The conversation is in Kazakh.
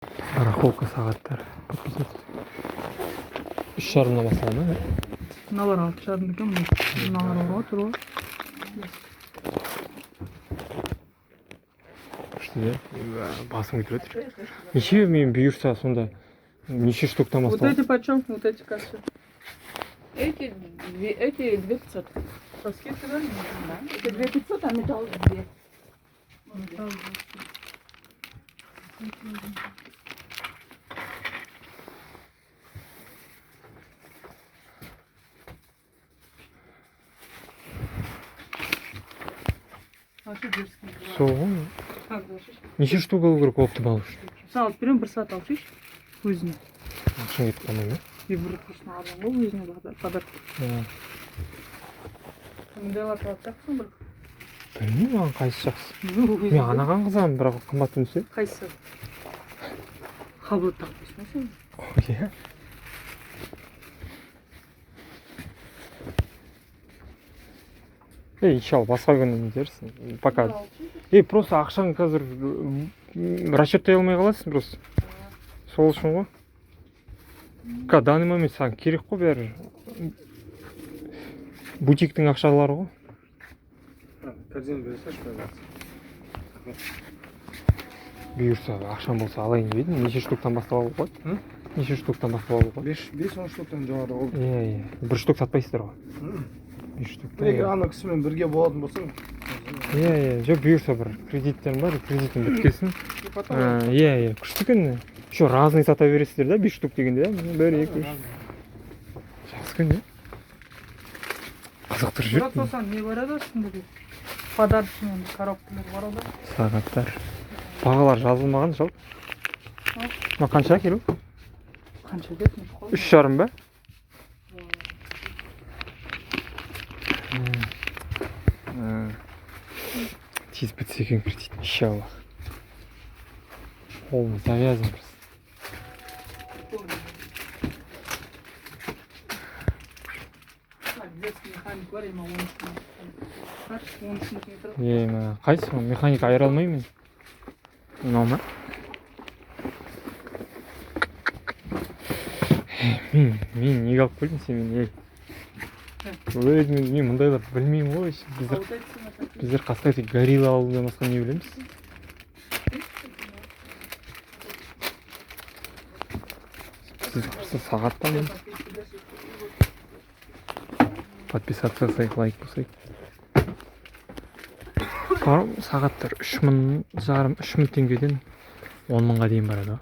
Барахолка сағаттар. 3:30-да басталды. Мыналар 6:30 екен, мыналар отыр. Күшті, басым кетіп отыр. Неше мен бұйырса сонда неше штуктан Вот басталды? эти почем? Вот эти кассы. Эти 2500. Со скидкой, да? Да. Это 2500, а металл 2. А что дерзкий? Соғын. Как дальше? Неше штук алу керек опты бал үшін? Сал, берем бір саат алшыш. Өзіне. Ақшаң кетіп қалмай ма? И бір құрсына алған ғой өзіне подарок. Мындай алып жатсақсың бір. Білмеймін, маған қайсы жақсы. Мен анаған қызамын, бірақ қымбат үнсе. Қайсы? Қабылет тақпайсың ба сен? Иә. Иншалла басқа күні не дерсің? Пока. Просто ақшаң қазір расчеттай алмай қаласың просто. Сол үшін ғой. В данный момент саған керек қой бәрі. Бутиктің ақшалары ғой. Корзина бере салшы, пожалуйста. Бұйырса ақшам болса алайын деп едім. Неше штуктан бастап алу ғой? Неше штуктан бастап алу ғой? 5-10 штуктан жоғары ол. Иә. Бір штук сатпайсыздар ғой. 5 штуктан. Егер ана кісімен бірге болатын болсаң. Иә. Жоқ, бұйырса бір кредиттерім бар, кредитім біткесін. Иә. Күшті күн. Еще разный сата бересіздер да, 5 штук дегенде, да? Бір, екі, үш. Жақсы күн, иә? Қызықтырып Бірақ жүріп. сосан не бар еді үстінде? Подарочный коробкалар бар еді. Сағаттар. Бағалар жазылмаған жалпы. Мына қанша келу? Қанша кетмей қой. 3,5 ба? Тез бітсе екен кредит, иншалла. Қолымыз завязан просто. Детский механик бар, ема 13 метр. Мына қайсы? Механик айыра алмаймын. Мынау ма? Мен неге алып келдің сен мені? Мен мұндайлар білмеймін ғой. Біздер қасқа тек горилла алудан басқа не білеміз? Сіз құрса сағаттан подписаться жасайық, лайк басайық. Сағаттар 3,5 мың теңгеден 10 мыңға дейін барады.